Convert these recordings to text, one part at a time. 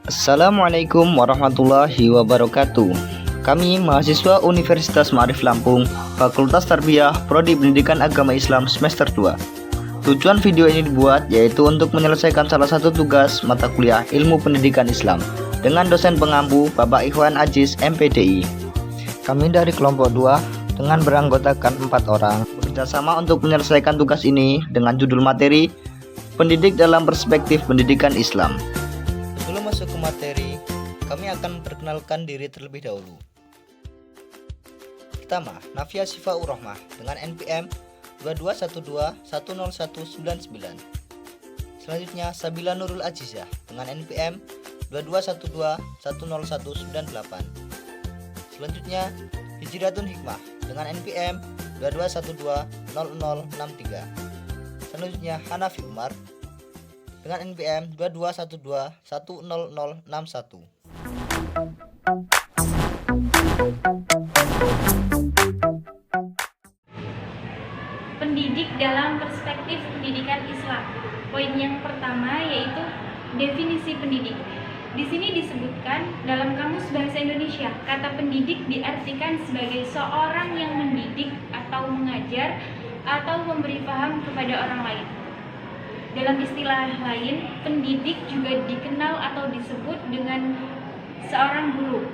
Assalamualaikum warahmatullahi wabarakatuh. Kami mahasiswa Universitas Ma'arif Lampung, Fakultas Tarbiyah, Prodi Pendidikan Agama Islam semester 2. Tujuan video ini dibuat yaitu untuk menyelesaikan salah satu tugas mata kuliah Ilmu Pendidikan Islam dengan dosen pengampu Bapak Ikhwan Aziz MPDI. Kami dari kelompok 2 dengan beranggotakan 4 orang bekerjasama untuk menyelesaikan tugas ini dengan judul materi Pendidik dalam Perspektif Pendidikan Islam. Sebelum masuk ke materi, kami akan memperkenalkan diri terlebih dahulu. Pertama, Nafia Syifaur Rohmah dengan NPM 2212101999. Selanjutnya, Sabila Nurul Azizah dengan NPM 2212101998. Selanjutnya, Hijratun Hikmah dengan NPM 22120063. Selanjutnya, Hanafi Umar dengan NPM 2212100061. Pendidik dalam perspektif pendidikan Islam. Poin yang pertama yaitu definisi pendidik. Di sini disebutkan dalam Kamus Bahasa Indonesia, kata pendidik diartikan sebagai seorang yang mendidik atau mengajar atau memberi paham kepada orang lain. Dalam istilah lain, pendidik juga dikenal atau disebut dengan seorang guru.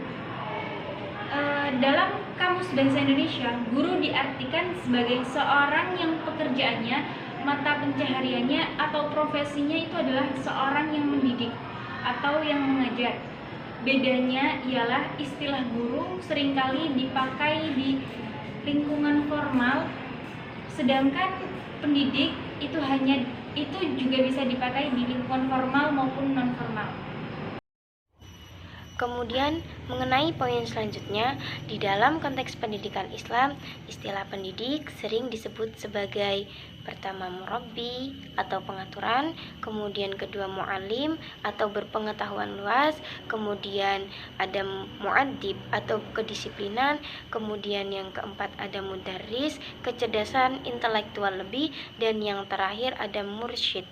Dalam Kamus Bahasa Indonesia, guru diartikan sebagai seorang yang pekerjaannya, mata pencahariannya atau profesinya itu adalah seorang yang mendidik atau yang mengajar. Bedanya ialah istilah guru seringkali dipakai di lingkungan formal, sedangkan pendidik itu juga bisa dipakai di lingkungan formal maupun non formal. Kemudian mengenai poin selanjutnya, di dalam konteks pendidikan Islam, istilah pendidik sering disebut sebagai pertama murabbi atau pengaturan, kemudian kedua mu'alim atau berpengetahuan luas, kemudian ada mu'addib atau kedisiplinan, kemudian yang keempat ada mudarris, kecerdasan intelektual lebih, dan yang terakhir ada mursyid,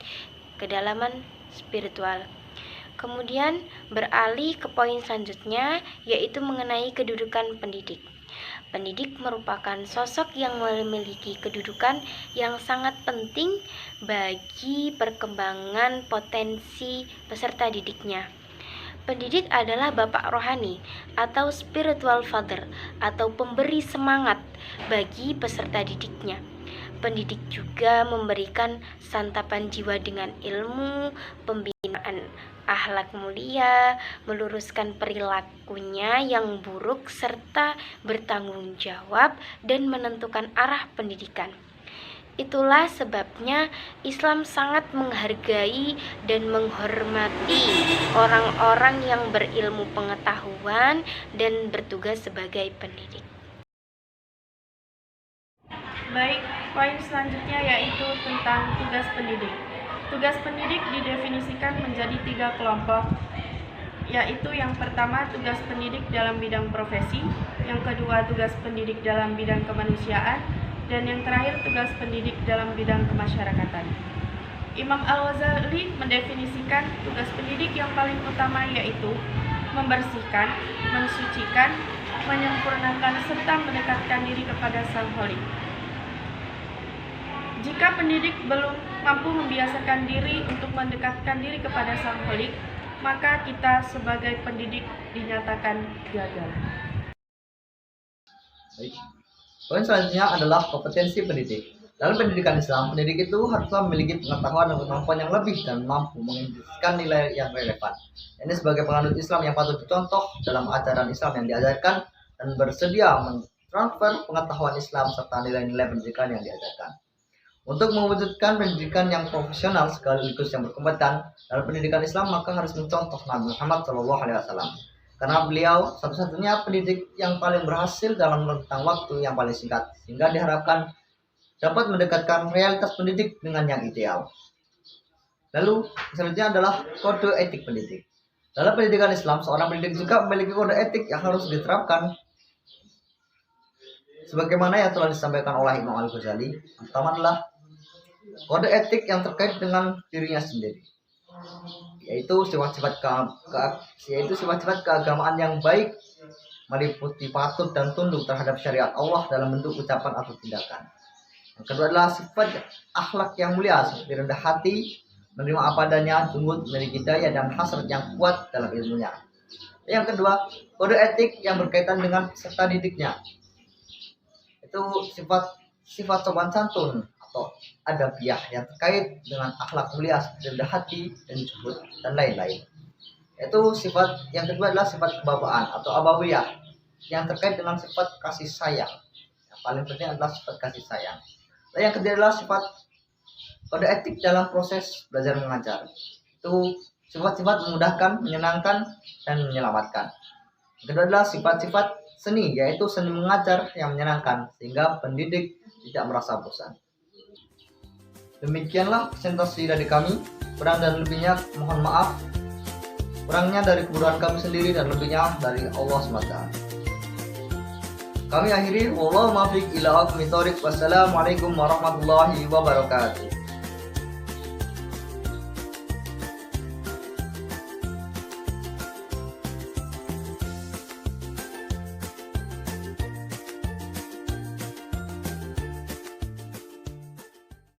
kedalaman spiritual. Kemudian beralih ke poin selanjutnya, yaitu mengenai kedudukan pendidik. Pendidik merupakan sosok yang memiliki kedudukan yang sangat penting bagi perkembangan potensi peserta didiknya. Pendidik adalah bapak rohani atau spiritual father atau pemberi semangat bagi peserta didiknya. Pendidik juga memberikan santapan jiwa dengan ilmu, pembinaan akhlak mulia, meluruskan perilakunya yang buruk, serta bertanggung jawab dan menentukan arah pendidikan. Itulah sebabnya Islam sangat menghargai dan menghormati orang-orang yang berilmu pengetahuan dan bertugas sebagai pendidik. Baik, poin selanjutnya yaitu tentang tugas pendidik. Tugas pendidik didefinisikan menjadi 3 kelompok, yaitu yang pertama tugas pendidik dalam bidang profesi, yang kedua tugas pendidik dalam bidang kemanusiaan, dan yang terakhir tugas pendidik dalam bidang kemasyarakatan. Imam Al-Ghazali mendefinisikan tugas pendidik yang paling utama yaitu membersihkan, mensucikan, menyempurnakan, serta mendekatkan diri kepada Sang Holik. Jika pendidik belum mampu membiasakan diri untuk mendekatkan diri kepada Sang Holik, maka kita sebagai pendidik dinyatakan gagal. Baik. Poin selanjutnya adalah kompetensi pendidik. Dalam pendidikan Islam, pendidik itu haruslah memiliki pengetahuan dan kemampuan yang lebih dan mampu menginputkan nilai yang relevan. Ini sebagai penganut Islam yang patut dicontoh dalam ajaran Islam yang diajarkan dan bersedia mentransfer pengetahuan Islam serta nilai-nilai pendidikan yang diajarkan. Untuk mewujudkan pendidikan yang profesional sekaligus yang berkompeten dalam pendidikan Islam, maka harus mencontoh Nabi Muhammad SAW. Karena beliau satu-satunya pendidik yang paling berhasil dalam rentang waktu yang paling singkat, sehingga diharapkan dapat mendekatkan realitas pendidik dengan yang ideal. Lalu, selanjutnya adalah kode etik pendidik. Dalam pendidikan Islam, seorang pendidik juga memiliki kode etik yang harus diterapkan. Sebagaimana yang telah disampaikan oleh Imam Al-Ghazali, yang pertama adalah kode etik yang terkait dengan dirinya sendiri. yaitu sifat-sifat keagamaan yang baik, meliputi patut dan tunduk terhadap syariat Allah dalam bentuk ucapan atau tindakan. Yang kedua adalah sifat akhlak yang mulia seperti rendah hati, menerima apa adanya, jungkut, memiliki daya dan hasrat yang kuat dalam ilmunya. Yang kedua, kode etik yang berkaitan dengan peserta didiknya. Itu sifat sopan santun atau adabiah yang terkait dengan akhlak mulia seperti rendah hati dan jujur dan lain-lain. Itu sifat yang kedua adalah sifat kebapaan atau abawiyah yang terkait dengan sifat kasih sayang. Yang paling penting adalah sifat kasih sayang. Dan yang ketiga adalah sifat kode etik dalam proses belajar mengajar. Itu sifat-sifat memudahkan, menyenangkan, dan menyelamatkan. Yang kedua adalah sifat-sifat seni, yaitu seni mengajar yang menyenangkan sehingga pendidik tidak merasa bosan. Demikianlah presentasi dari kami. Kurang dan lebihnya mohon maaf. Kurangnya dari kebodohan kami sendiri dan lebihnya dari Allah SWT. Kami akhiri, wallahu muwaffiq ila aqwamit thoriq. Wassalamualaikum warahmatullahi wabarakatuh.